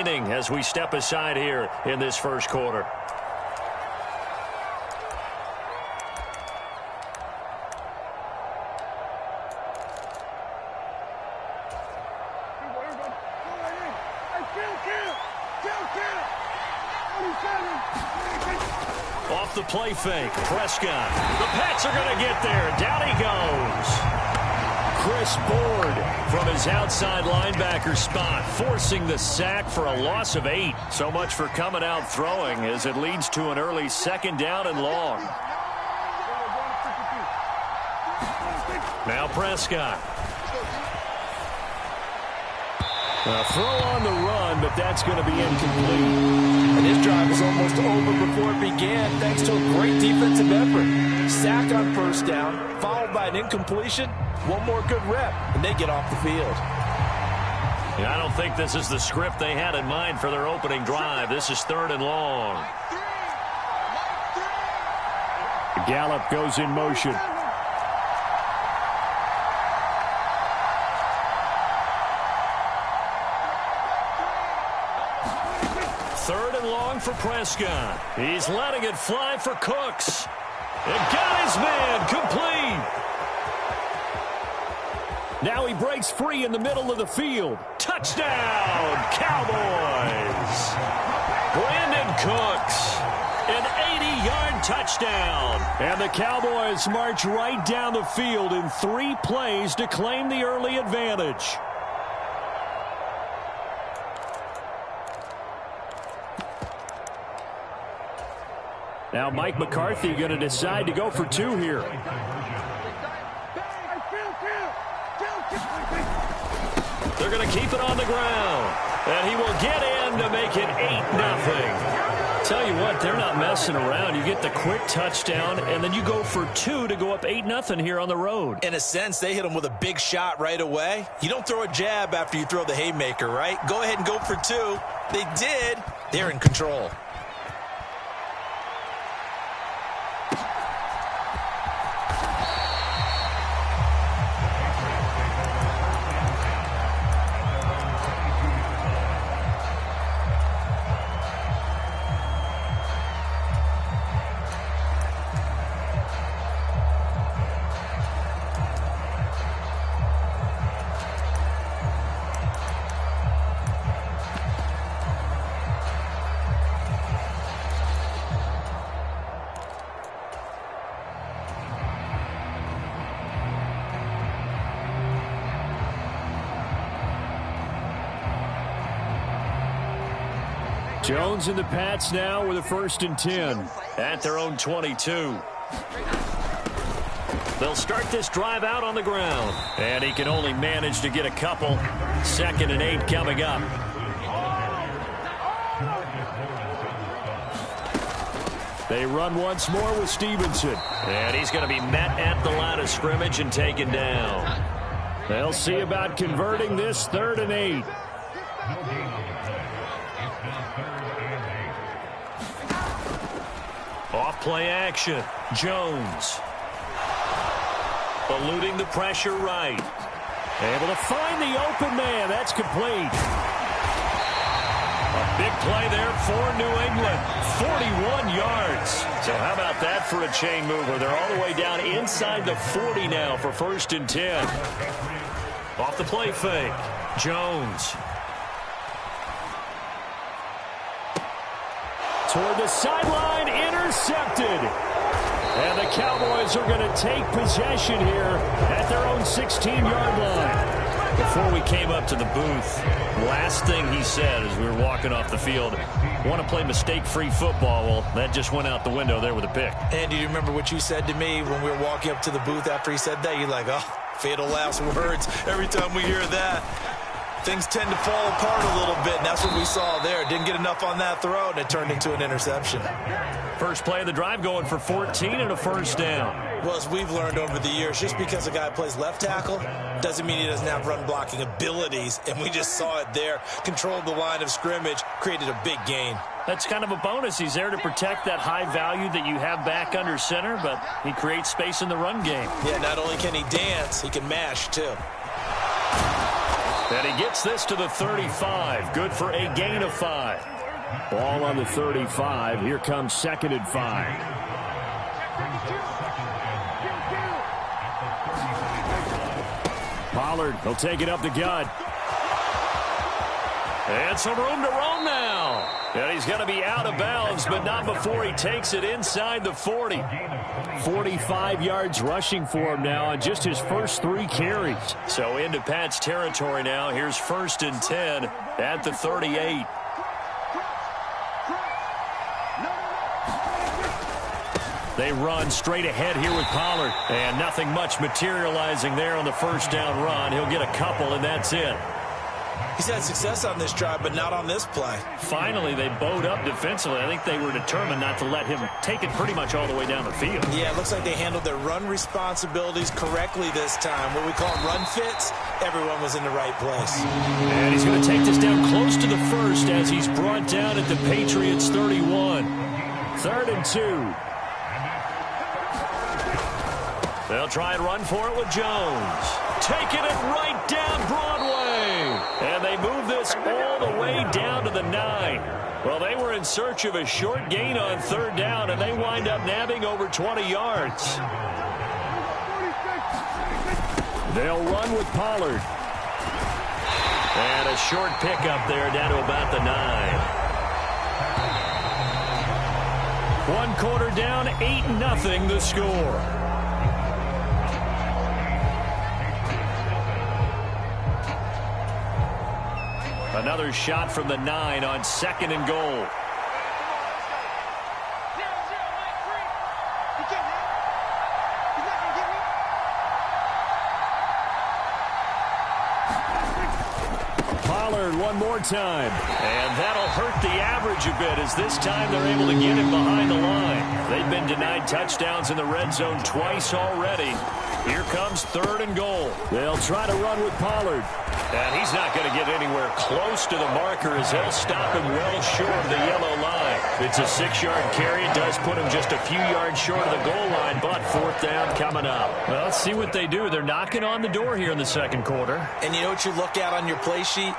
inning as we step aside here in this first quarter. Off the play fake, Prescott. The Pats are going to get there. Down he goes. Chris Board from his outside linebacker spot, forcing the sack for a loss of 8. So much for coming out throwing as it leads to an early 2nd down and long. Now Prescott. A throw on the run, but that's going to be incomplete. And this drive was almost over before it began thanks to a great defensive effort. Sack on 1st down, followed by an incompletion. One more good rep, and they get off the field. I don't think this is the script they had in mind for their opening drive. This is 3rd and long. Gallup goes in motion. For Prescott. He's letting it fly for Cooks. And got his man complete. Now he breaks free in the middle of the field. Touchdown, Cowboys. Brandon Cooks. An 80-yard touchdown. And the Cowboys march right down the field in 3 plays to claim the early advantage. Now Mike McCarthy going to decide to go for 2 here. They're going to keep it on the ground. And he will get in to make it 8-0. Tell you what, they're not messing around. You get the quick touchdown, and then you go for 2 to go up 8-0 here on the road. In a sense, they hit him with a big shot right away. You don't throw a jab after you throw the haymaker, right? Go ahead and go for 2. They did. They're in control. Jones and the Pats now with a 1st and 10 at their own 22. They'll start this drive out on the ground. And he can only manage to get a couple. 2nd and 8 coming up. They run once more with Stevenson. And he's going to be met at the line of scrimmage and taken down. They'll see about converting this 3rd and 8. Off play action. Jones. Eluding the pressure right. Able to find the open man. That's complete. A big play there for New England. 41 yards. So how about that for a chain mover? They're all the way down inside the 40 now for 1st and 10. Off the play fake. Jones. Toward the sideline, intercepted. And the Cowboys are going to take possession here at their own 16-yard line. Before we came up to the booth, last thing he said as we were walking off the field, want to play mistake-free football. Well, that just went out the window there with a pick. And do you remember what you said to me when we were walking up to the booth after he said that? You're like, oh, fatal last words. Every time we hear that, things tend to fall apart a little bit, and that's what we saw there. Didn't get enough on that throw, and it turned into an interception. First play of the drive going for 14 and a 1st down. Well, as we've learned over the years, just because a guy plays left tackle doesn't mean he doesn't have run-blocking abilities, and we just saw it there. Controlled the line of scrimmage, created a big gain. That's kind of a bonus. He's there to protect that high value that you have back under center, but he creates space in the run game. Yeah, not only can he dance, he can mash, too. And he gets this to the 35. Good for a gain of 5. Ball on the 35. Here comes 2nd and 5. Pollard, he'll take it up the gut. And some room to roam now. And he's going to be out of bounds, but not before he takes it inside the 40. 45 yards rushing for him now on just his first 3 carries. So into Pat's territory now. Here's 1st and 10 at the 38. They run straight ahead here with Pollard. And nothing much materializing there on the first down run. He'll get a couple, and that's it. He's had success on this drive, but not on this play. Finally, they bowed up defensively. I think they were determined not to let him take it pretty much all the way down the field. Yeah, it looks like they handled their run responsibilities correctly this time. What we call run fits, everyone was in the right place. And he's going to take this down close to the 1st as he's brought down at the Patriots' 31. 3rd and 2. They'll try and run for it with Jones. Taking it right down Broadway. And they move this all the way down to the 9. Well, they were in search of a short gain on 3rd down, and they wind up nabbing over 20 yards. They'll run with Pollard. And a short pickup there down to about the 9. 1 quarter down, 8-0 the score. Another shot from the 9 on 2nd and goal. Pollard one more time. And that'll hurt the average a bit as this time they're able to get him behind the line. They've been denied touchdowns in the red zone twice already. Here comes 3rd and goal. They'll try to run with Pollard. And he's not going to get anywhere close to the marker as they'll stop him well short of the yellow line. It's a 6-yard carry. It does put him just a few yards short of the goal line, but 4th down coming up. Well, let's see what they do. They're knocking on the door here in the 2nd quarter. And you know what you look at on your play sheet?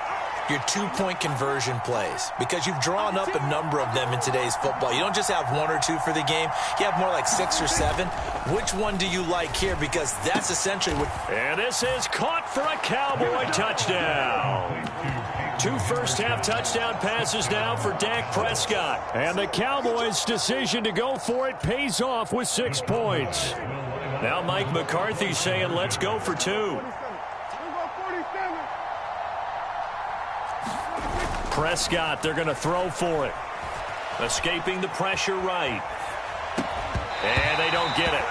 Your 2-point conversion plays, because you've drawn up a number of them in today's football. You don't just have 1 or 2 for the game. You have more like 6 or 7. Which one do you like here? Because that's essentially what... And this is caught for a Cowboy touchdown. 2 first-half touchdown passes now for Dak Prescott. And the Cowboys' decision to go for it pays off with 6 points. Now Mike McCarthy saying, let's go for 2. Prescott, they're going to throw for it. Escaping the pressure right. And they don't get it.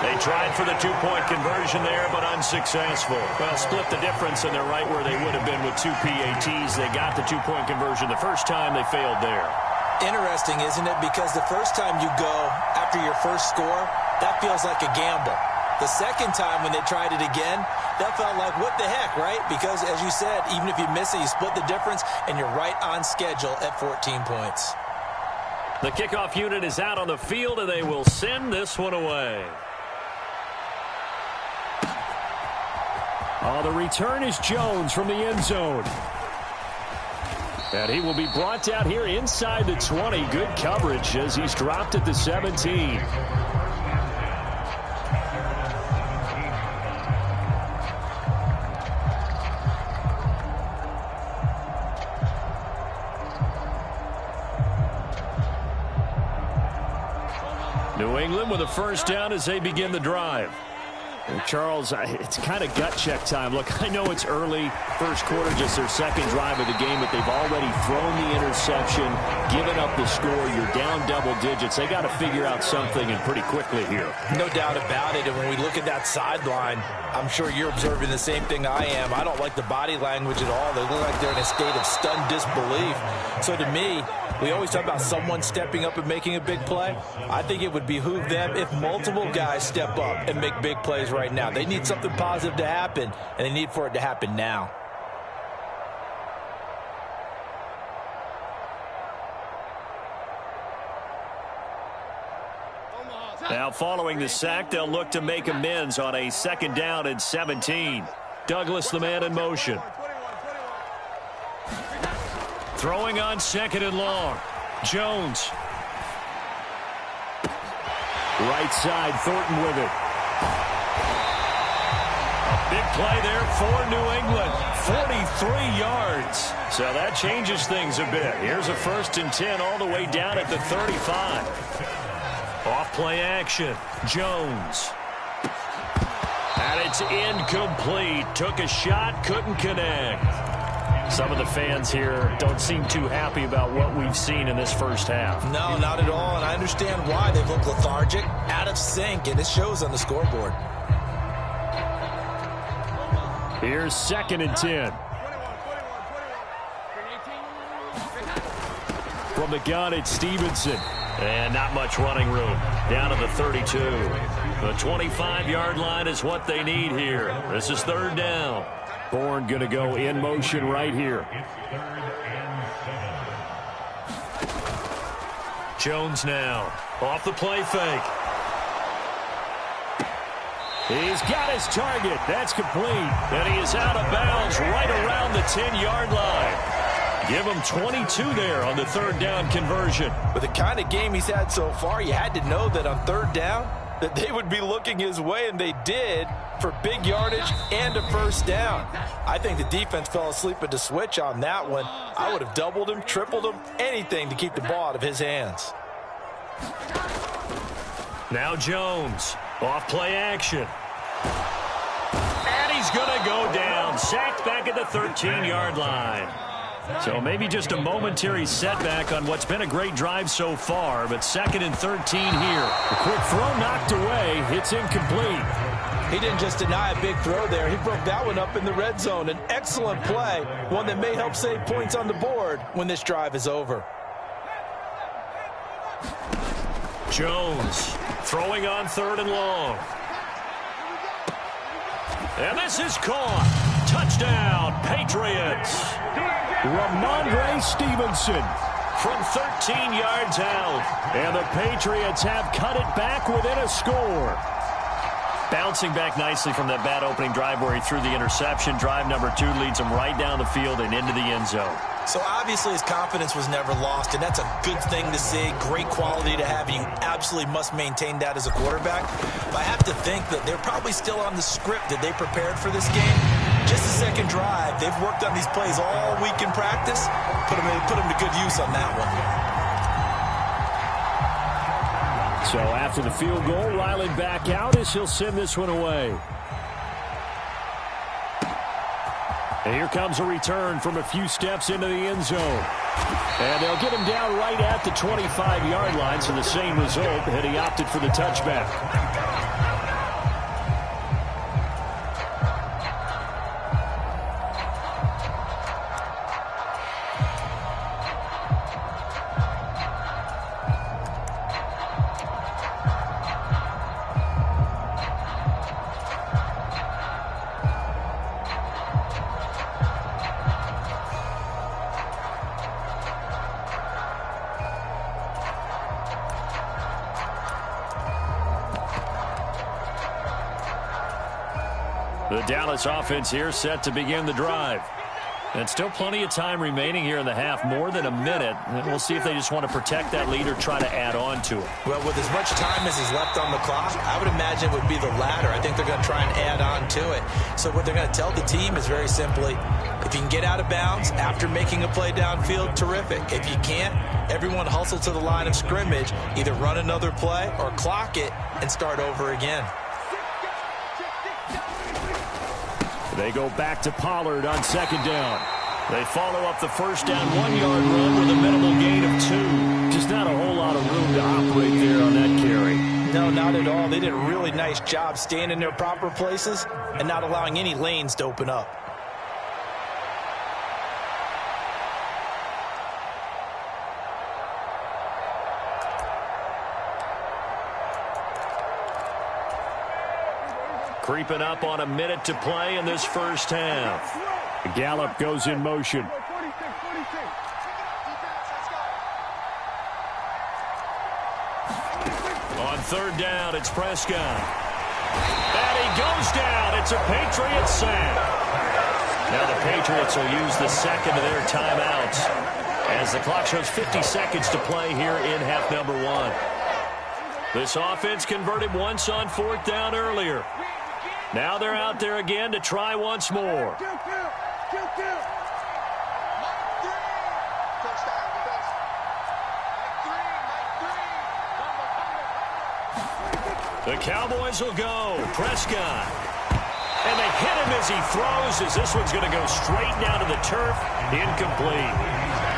They tried for the 2-point conversion there, but unsuccessful. Well, split the difference, and they're right where they would have been with 2 PATs. They got the 2-point conversion the first time. They failed there. Interesting, isn't it? Because the first time you go after your first score, that feels like a gamble. The second time when they tried it again, that felt like, what the heck, right? Because, as you said, even if you miss it, you split the difference, and you're right on schedule at 14 points. The kickoff unit is out on the field, and they will send this one away. Oh, the return is Jones from the end zone. And he will be brought down here inside the 20. Good coverage as he's dropped at the 17. New England with a first down as they begin the drive. And Charles, it's kind of gut check time. Look, I know it's early, first quarter, just their 2nd drive of the game, but they've already thrown the interception, given up the score. You're down double digits. They got to figure out something, and pretty quickly here. No doubt about it. And when we look at that sideline, I'm sure you're observing the same thing I am. I don't like the body language at all. They look like they're in a state of stunned disbelief. So to me, we always talk about someone stepping up and making a big play. I think it would behoove them if multiple guys step up and make big plays right now. They need something positive to happen, and they need for it to happen now. Now following the sack, they'll look to make amends on a 2nd down and 17. Douglas, the man in motion. Throwing on second and long. Jones. Right side, Thornton with it. Big play there for New England. 43 yards. So that changes things a bit. Here's a 1st and 10 all the way down at the 35. Off play action. Jones. And it's incomplete. Took a shot, couldn't connect. Some of the fans here don't seem too happy about what we've seen in this first half. No, not at all, and I understand why. They've looked lethargic, out of sync, and it shows on the scoreboard. Here's 2nd and 10. From the gun, it's Stevenson. And not much running room. Down to the 32. The 25-yard line is what they need here. This is 3rd down. Bourne going to go in motion right here. Jones now. Off the play fake. He's got his target. That's complete. And he is out of bounds right around the 10-yard line. Give him 22 there on the 3rd down conversion. With the kind of game he's had so far, you had to know that on 3rd down that they would be looking his way, and they did, for big yardage and a 1st down. I think the defense fell asleep at the switch on that one. I would have doubled him, tripled him, anything to keep the ball out of his hands. Now Jones. Off play action. And he's going to go down. Sacked back at the 13-yard line. So maybe just a momentary setback on what's been a great drive so far, but 2nd and 13 here. A quick throw knocked away. It's incomplete. He didn't just deny a big throw there. He broke that one up in the red zone. An excellent play, one that may help save points on the board when this drive is over. Jones throwing on 3rd and long. And this is caught. Touchdown, Patriots. Ramondre Stevenson from 13 yards out. And the Patriots have cut it back within a score. Bouncing back nicely from that bad opening drive where he threw the interception. Drive number 2 leads him right down the field and into the end zone. So obviously his confidence was never lost, and that's a good thing to see. Great quality to have, and you absolutely must maintain that as a quarterback. But I have to think that they're probably still on the script that they prepared for this game. Just the second drive. They've worked on these plays all week in practice. Put them to good use on that one. So after the field goal, Riley back out as he'll send this one away. And here comes a return from a few steps into the end zone. And they'll get him down right at the 25-yard line, so the same result, and he opted for the touchback. The Dallas offense here set to begin the drive. And still plenty of time remaining here in the half, more than a minute. And we'll see if they just want to protect that lead or try to add on to it. Well, with as much time as is left on the clock, I would imagine it would be the latter. I think they're going to try and add on to it. So what they're going to tell the team is very simply, if you can get out of bounds after making a play downfield, terrific. If you can't, everyone hustle to the line of scrimmage, either run another play or clock it and start over again. They go back to Pollard on 2nd down. They follow up the 1st down 1-yard run with a minimal gain of 2. Just not a whole lot of room to operate there on that carry. No, not at all. They did a really nice job staying in their proper places and not allowing any lanes to open up. Creeping up on a minute to play in this first half. Gallup goes in motion. On 3rd down, it's Prescott. And he goes down. It's a Patriots sack. Now the Patriots will use the second of their timeouts. as the clock shows 50 seconds to play here in half number 1. This offense converted once on 4th down earlier. Now they're out there again to try once more. The Cowboys will go. Prescott. And they hit him as he throws, as this one's going to go straight down to the turf. Incomplete.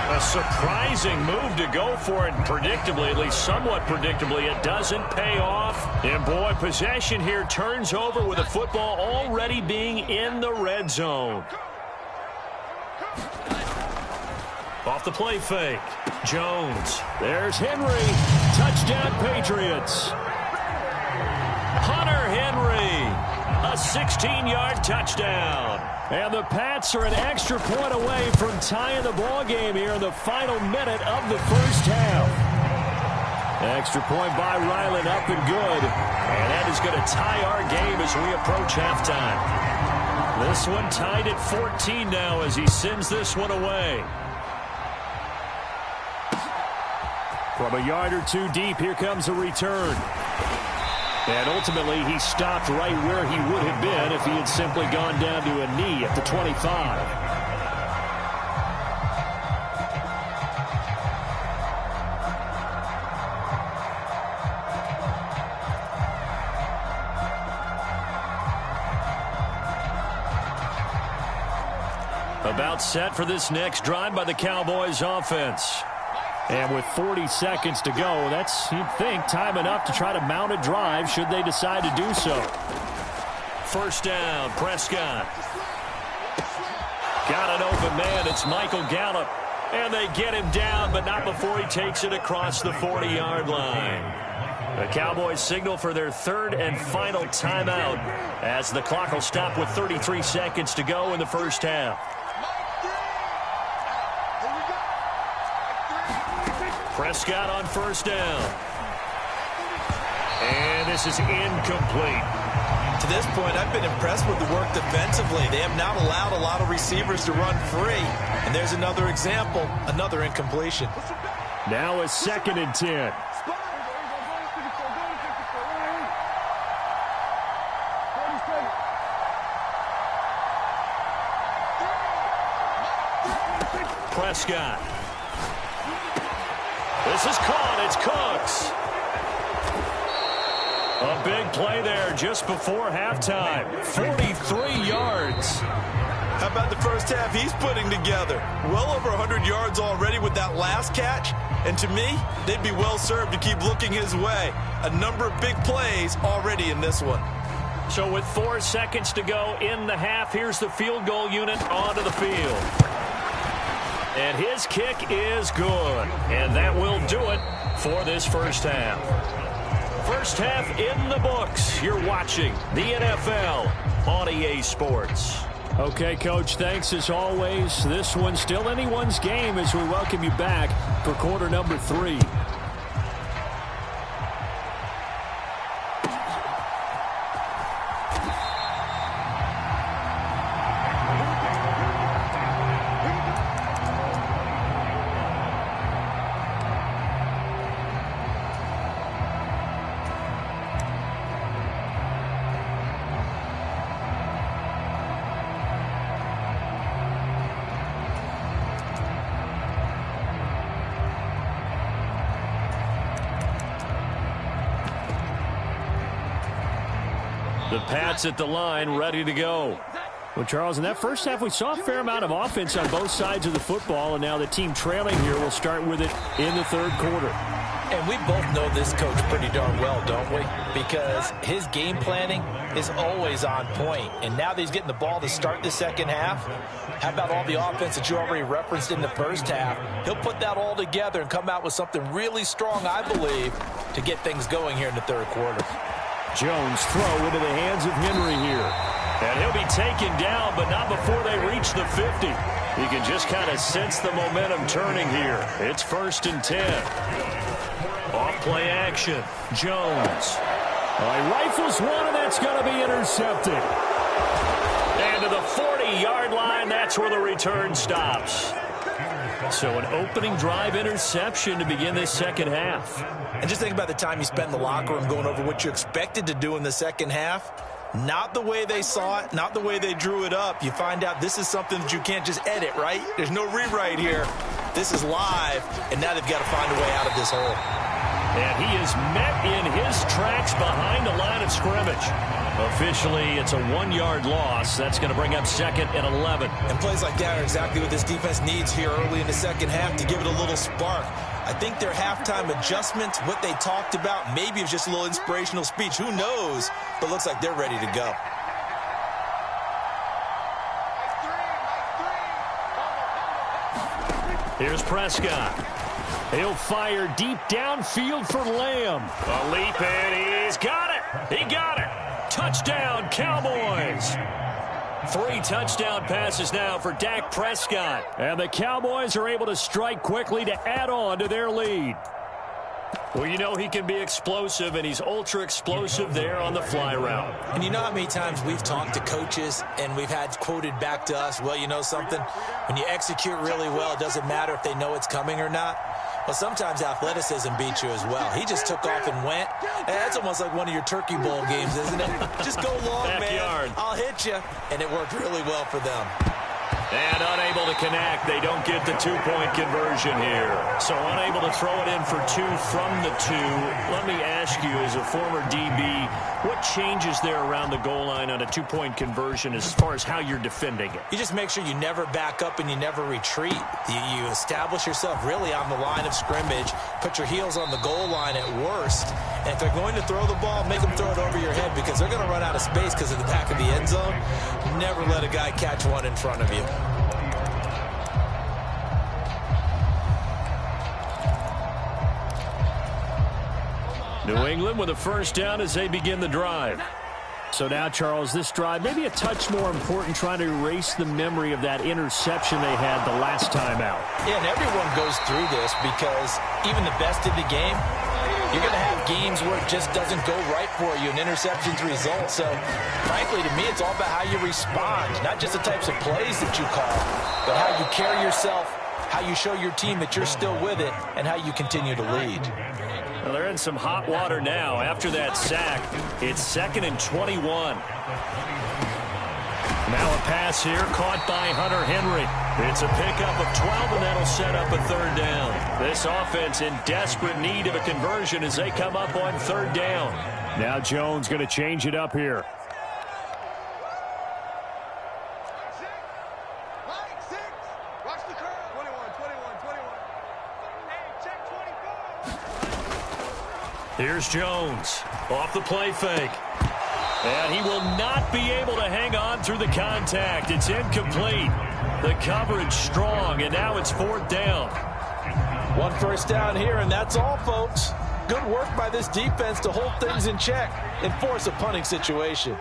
A surprising move to go for it. Predictably, at least somewhat predictably, it doesn't pay off. And boy, possession here turns over with the football already being in the red zone. Off the play fake. Jones. There's Henry. Touchdown, Patriots. Hunter Henry. A 16-yard touchdown. And the Pats are an extra point away from tying the ball game here in the final minute of the first half. Extra point by Ryland, up and good. And that is going to tie our game as we approach halftime. This one tied at 14 now as he sends this one away. From a yard or two deep, here comes a return. And ultimately, he stopped right where he would have been if he had simply gone down to a knee at the 25. About set for this next drive by the Cowboys offense. And with 40 seconds to go, that's, you'd think, time enough to try to mount a drive should they decide to do so. First down, Prescott. Got an open man. It's Michael Gallup. And they get him down, but not before he takes it across the 40-yard line. The Cowboys signal for their third and final timeout as the clock will stop with 33 seconds to go in the first half. Prescott on first down. And this is incomplete. To this point, I've been impressed with the work defensively. They have not allowed a lot of receivers to run free. And there's another example, another incompletion. Now a 2nd and 10. Prescott. This is caught. It's Cooks. A big play there just before halftime. 43 yards. How about the first half he's putting together? Well over 100 yards already with that last catch. And to me, they'd be well served to keep looking his way. A number of big plays already in this one. So with 4 seconds to go in the half, here's the field goal unit onto the field. And his kick is good. And that will do it for this first half. First half in the books. You're watching the NFL on EA Sports. Okay, Coach, thanks as always. This one's still anyone's game as we welcome you back for quarter number 3. The Pats at the line, ready to go. Well, Charles, in that first half, we saw a fair amount of offense on both sides of the football, and now the team trailing here will start with it in the third quarter. And we both know this coach pretty darn well, don't we? Because his game planning is always on point. And now that he's getting the ball to start the second half, how about all the offense that you already referenced in the first half? He'll put that all together and come out with something really strong, I believe, to get things going here in the third quarter. Jones throw into the hands of Henry here. And he'll be taken down, but not before they reach the 50. You can just kind of sense the momentum turning here. It's 1st and 10. Off play action. Jones. He rifles one, and that's going to be intercepted. And to the 40-yard line, that's where the return stops. So an opening drive interception to begin this second half. And just think about the time you spent in the locker room going over what you expected to do in the second half. Not the way they saw it, not the way they drew it up. You find out this is something that you can't just edit, right? There's no rewrite here. This is live, and now they've got to find a way out of this hole. And he is met in his tracks behind the line of scrimmage. Officially, it's a 1-yard loss. That's going to bring up 2nd and 11. And plays like that are exactly what this defense needs here early in the second half to give it a little spark. I think their halftime adjustments, what they talked about, maybe it was just a little inspirational speech. Who knows? But looks like they're ready to go. Here's Prescott. He'll fire deep downfield for Lamb. A leap, and he's got it. He got it. Touchdown, Cowboys. 3 touchdown passes now for Dak Prescott. And the Cowboys are able to strike quickly to add on to their lead. Well, you know he can be explosive, and he's ultra-explosive there on the fly route. And you know how many times we've talked to coaches and we've had quoted back to us, well, you know something? When you execute really well, it doesn't matter if they know it's coming or not. Well, sometimes athleticism beats you as well. He just took off and went. And that's almost like one of your Turkey Bowl games, isn't it? Just go long, Backyard. man. I'll hit you. And it worked really well for them. And unable to connect. They don't get the 2-point conversion here. So unable to throw it in for 2 from the 2. Let me ask you, as a former DB, what changes there around the goal line on a 2-point conversion as far as how you're defending it? You just make sure you never back up and you never retreat. You establish yourself really on the line of scrimmage. Put your heels on the goal line at worst. And if they're going to throw the ball, make them throw it over your head because they're going to run out of space because of the back of the end zone. Never let a guy catch one in front of you. New England with a first down as they begin the drive. So now, Charles, this drive maybe a touch more important, trying to erase the memory of that interception they had the last time out. Yeah, and everyone goes through this because even the best in the game, you're going to have games where it just doesn't go right for you, and interceptions result. So, frankly, to me, it's all about how you respond, not just the types of plays that you call, but how you carry yourself, how you show your team that you're still with it, and how you continue to lead. Well, they're in some hot water now. After that sack, it's 2nd and 21. Now a pass here caught by Hunter Henry. It's a pickup of 12, and that'll set up a 3rd down. This offense in desperate need of a conversion as they come up on 3rd down. Now Jones going to change it up here. Here's Jones off the play fake. And he will not be able to hang on through the contact. It's incomplete. The coverage strong, and now it's 4th down. 1 first down here, and that's all, folks. Good work by this defense to hold things in check and force a punting situation.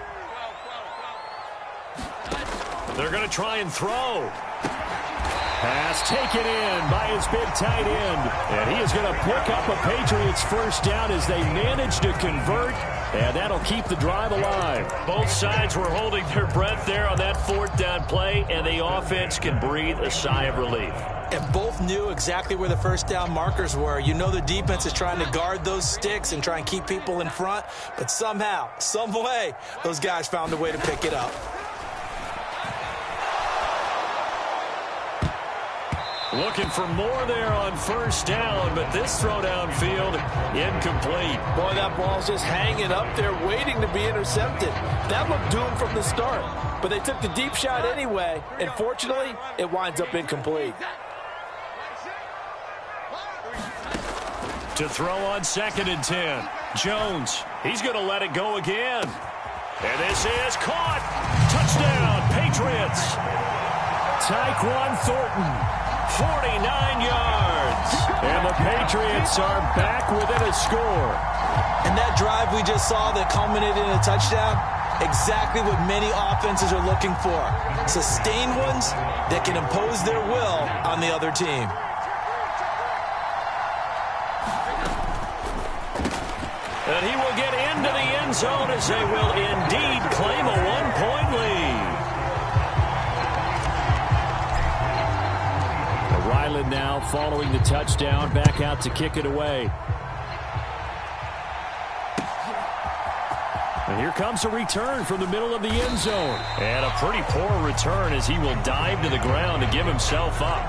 They're going to try and throw. Pass taken in by his big tight end. And he is going to pick up a Patriots first down as they manage to convert. And that'll keep the drive alive. Both sides were holding their breath there on that 4th down play, and the offense can breathe a sigh of relief. And both knew exactly where the first down markers were. You know the defense is trying to guard those sticks and try and keep people in front. But somehow, some way, those guys found a way to pick it up. Looking for more there on first down, but this throw downfield, incomplete. Boy, that ball's just hanging up there waiting to be intercepted. That looked doomed from the start, but they took the deep shot anyway, and fortunately, it winds up incomplete. To throw on 2nd and 10. Jones, he's going to let it go again. And this is caught. Touchdown, Patriots. Tyquan Thornton. 49 yards. And the Patriots are back within a score. And that drive we just saw that culminated in a touchdown, exactly what many offenses are looking for. Sustained ones that can impose their will on the other team. And he will get into the end zone as they will indeed claim a 1-point lead. silent now following the touchdown. Back out to kick it away. And here comes a return from the middle of the end zone. And a pretty poor return as he will dive to the ground to give himself up.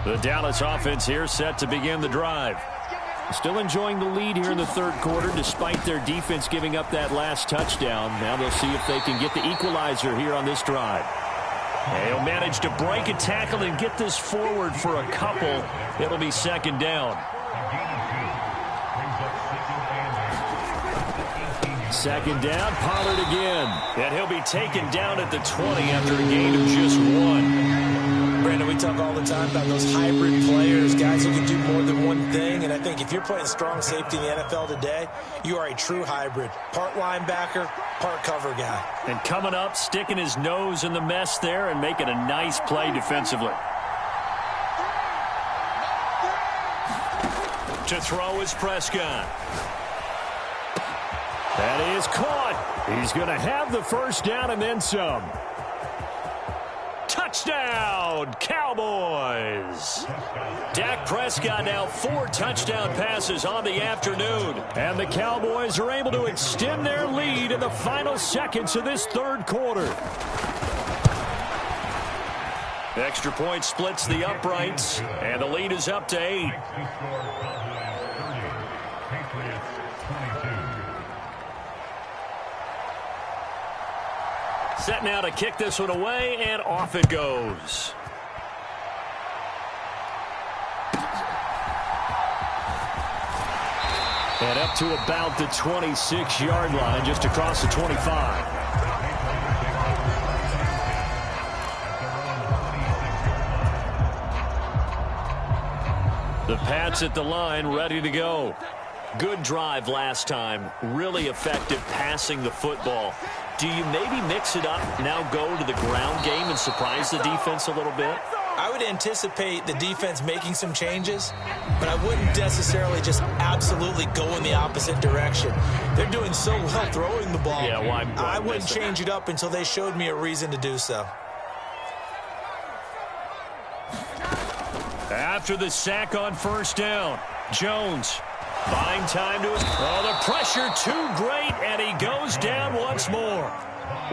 The Dallas offense here set to begin the drive. Still enjoying the lead here in the third quarter despite their defense giving up that last touchdown. Now they'll see if they can get the equalizer here on this drive. And he'll manage to break a tackle and get this forward for a couple. It'll be second down. Second down, Pollard again. And he'll be taken down at the 20 after a gain of just 1. Brandon, we talk all the time about those hybrid players, guys who can do more than one thing. And I think if you're playing strong safety in the NFL today, you are a true hybrid. Part linebacker, part cover guy. And coming up, sticking his nose in the mess there and making a nice play defensively. To throw is Prescott. That is caught. He's going to have the first down and then some. Touchdown, Cowboys. Dak Prescott now 4 touchdown passes on the afternoon. And the Cowboys are able to extend their lead in the final seconds of this third quarter. Extra point splits the uprights, and the lead is up to 8. Set now to kick this one away, and off it goes. And up to about the 26-yard line, just across the 25. The Pats at the line, ready to go. Good drive last time. Really effective passing the football. Do you maybe mix it up, now go to the ground game and surprise the defense a little bit? I would anticipate the defense making some changes, but I wouldn't necessarily just absolutely go in the opposite direction. They're doing so well throwing the ball. Yeah, well, I wouldn't change it up until they showed me a reason to do so. After the sack on first down, Jones buying time to his... Oh, the pressure too great, and he goes down once more.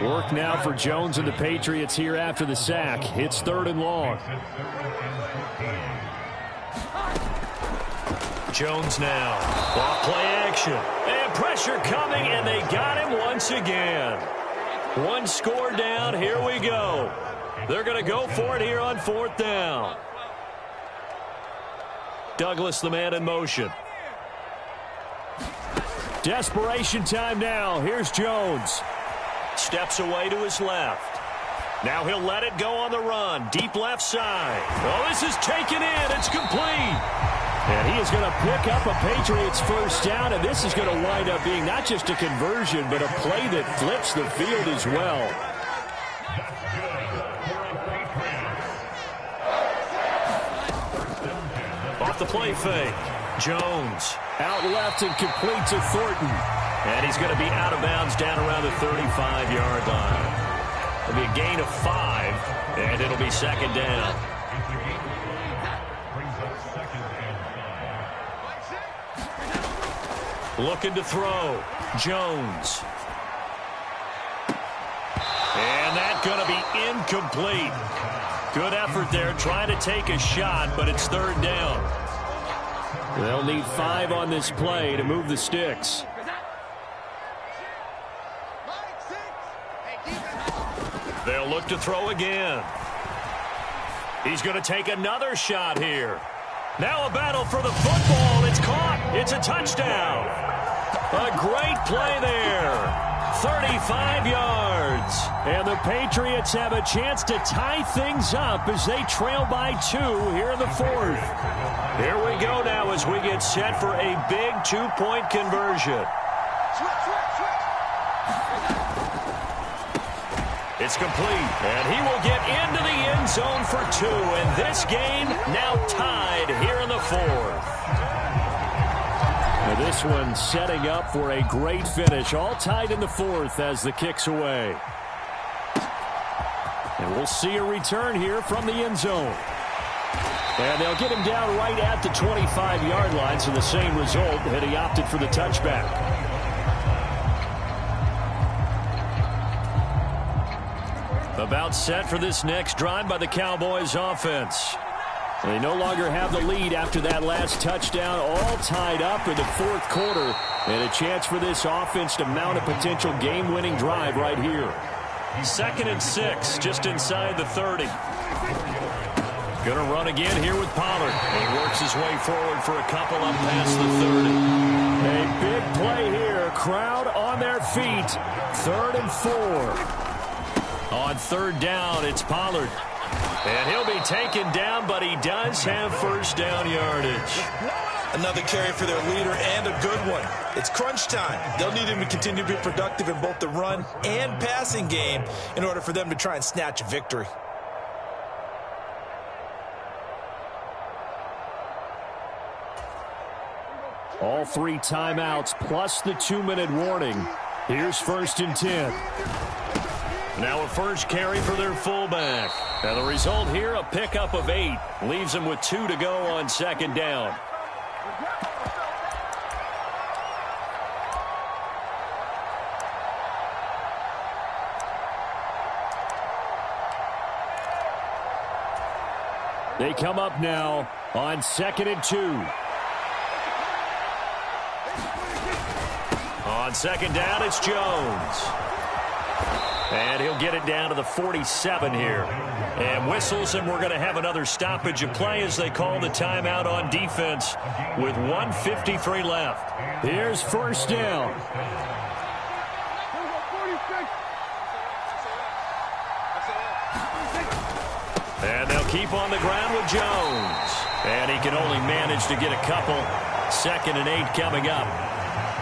Work now for Jones and the Patriots here after the sack. It's 3rd and long. Jones now. Off play action. And pressure coming, and they got him once again. 1 score down. Here we go. They're going to go for it here on 4th down. Douglas, the man in motion. Desperation time now. Here's Jones. Steps away to his left. Now he'll let it go on the run. Deep left side. Oh, this is taken in. It's complete. And he is going to pick up a Patriots first down, and this is going to wind up being not just a conversion, but a play that flips the field as well. Off the play fake. Jones out left and complete to Thornton. And he's going to be out of bounds down around the 35-yard line. It'll be a gain of 5, and it'll be second down. Looking to throw. Jones. And that's going to be incomplete. Good effort there trying to take a shot, but it's 3rd down. They'll need 5 on this play to move the sticks. They'll look to throw again. He's going to take another shot here. Now a battle for the football. It's caught. It's a touchdown. A great play there. 35 yards. And the Patriots have a chance to tie things up as they trail by 2 here in the 4th. Here we go now as we get set for a big 2-point conversion. It's complete, and he will get into the end zone for 2, and this game now tied here in the 4th. The This one setting up for a great finish. All tied in the fourth as the kick's away. And we'll see a return here from the end zone. And they'll get him down right at the 25-yard line, so the same result, and he opted for the touchback. About set for this next drive by the Cowboys offense. They no longer have the lead after that last touchdown, all tied up in the fourth quarter, and a chance for this offense to mount a potential game-winning drive right here. 2nd and 6, just inside the 30. Going to run again here with Pollard. He works his way forward for a couple up past the 30. A big play here. Crowd on their feet. 3rd and 4. On 3rd down, it's Pollard. And he'll be taken down, but he does have first down yardage. Another carry for their leader and a good one. It's crunch time. They'll need him to continue to be productive in both the run and passing game in order for them to try and snatch a victory. All 3 timeouts plus the 2-minute warning. Here's 1st and 10. Now a first carry for their fullback. And the result here, a pickup of 8. Leaves them with 2 to go on 2nd down. They come up now on 2nd and 2. On 2nd down, it's Jones. And he'll get it down to the 47 here. And whistles, and we're going to have another stoppage of play as they call the timeout on defense with 1:53 left. Here's 1st down. And they'll keep on the ground with Jones. And he can only manage to get a couple. 2nd and 8 coming up.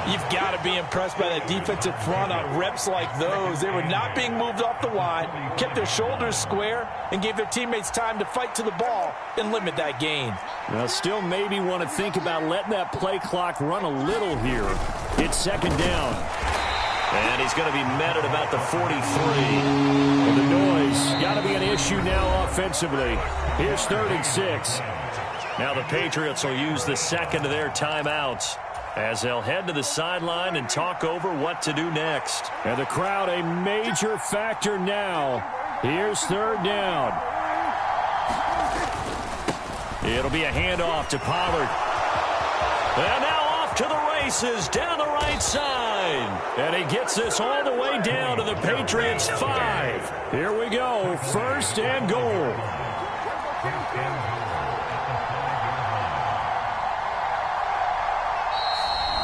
You've got to be impressed by that defensive front on reps like those. They were not being moved off the line, kept their shoulders square, and gave their teammates time to fight to the ball and limit that gain. Now, still maybe want to think about letting that play clock run a little here. It's 2nd down. And he's going to be met at about the 43. And the noise got to be an issue now offensively. Here's 3rd and 6. Now the Patriots will use the second of their timeouts as they'll head to the sideline and talk over what to do next. And the crowd a major factor now. Here's 3rd down. It'll be a handoff to Pollard. And now off to the races down the right side. And he gets this all the way down to the Patriots' 5. Here we go. 1st and goal.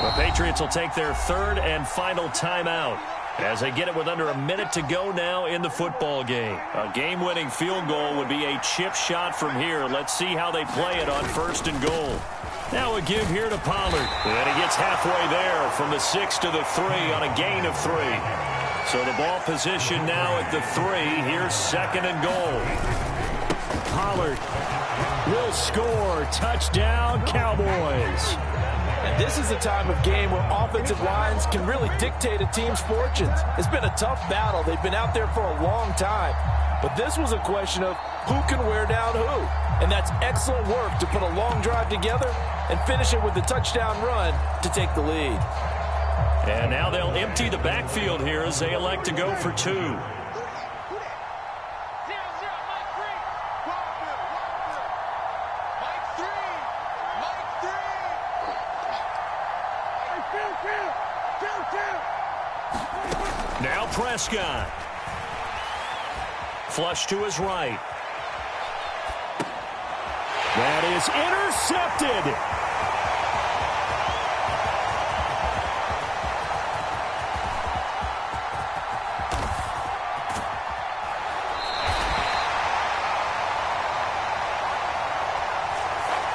The Patriots will take their 3rd and final timeout as they get it with under a minute to go now in the football game. A game-winning field goal would be a chip shot from here. Let's see how they play it on 1st and goal. Now a give here to Pollard. And he gets halfway there from the 6 to the 3 on a gain of 3. So the ball position now at the 3. Here's 2nd and goal. Pollard will score. Touchdown, Cowboys. And this is the time of game where offensive lines can really dictate a team's fortunes. It's been a tough battle. They've been out there for a long time. But this was a question of who can wear down who. And that's excellent work to put a long drive together and finish it with the touchdown run to take the lead. And now they'll empty the backfield here as they elect to go for 2. Now Prescott. Flush to his right. That is intercepted.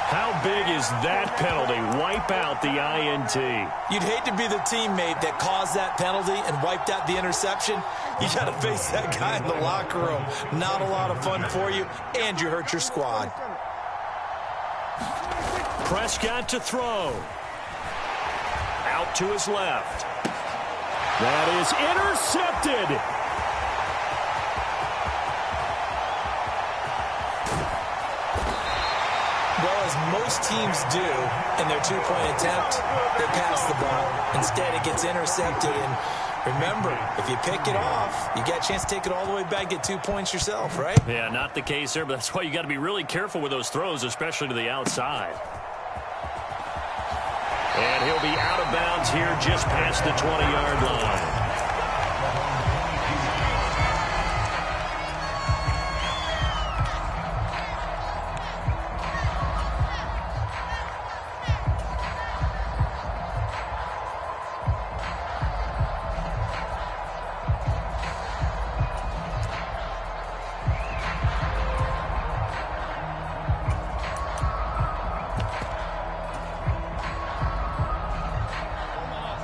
How big is that penalty? Wipe out the INT. You'd hate to be the teammate that caused that penalty and wiped out the interception. You got to face that guy in the locker room. Not a lot of fun for you, and you hurt your squad. Prescott to throw. to his left. That is intercepted. Well, as most teams do in their two-point attempt, they pass the ball. Instead, it gets intercepted. And remember, if you pick it off, you get a chance to take it all the way back, get 2 points yourself, right? Yeah, not the case there, but that's why you got to be really careful with those throws, especially to the outside. And he'll be out of bounds here just past the 20-yard line.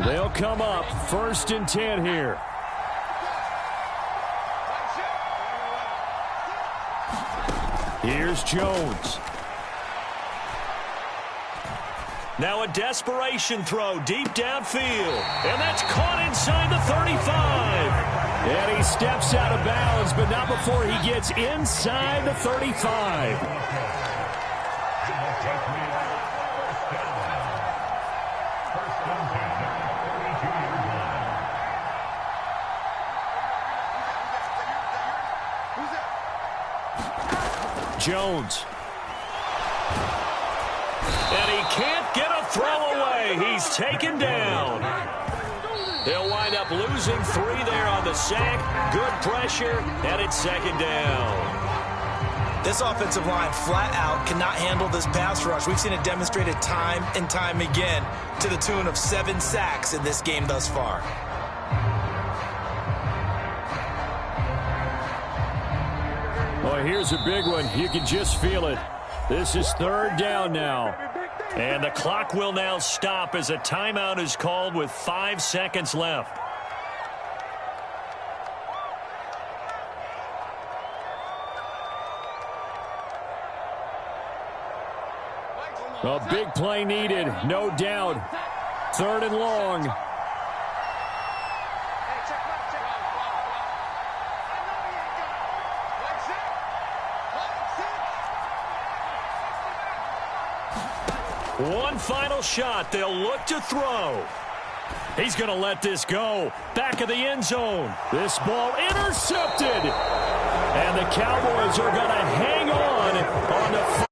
They'll come up 1st and 10 here. Here's Jones. Now a desperation throw deep downfield. And that's caught inside the 35. And he steps out of bounds, but not before he gets inside the 35. Jones. And he can't get a throw away. He's taken down. They'll wind up losing 3 there on the sack. Good pressure, and it's 2nd down. This offensive line flat out cannot handle this pass rush. We've seen it demonstrated time and time again to the tune of 7 sacks in this game thus far. Oh, here's a big one. You can just feel it. This is 3rd down now. And the clock will now stop as a timeout is called with 5 seconds left. A big play needed, no doubt. 3rd and long. One final shot. They'll look to throw. He's going to let this go. Back of the end zone. This ball intercepted. And the Cowboys are going to hang on the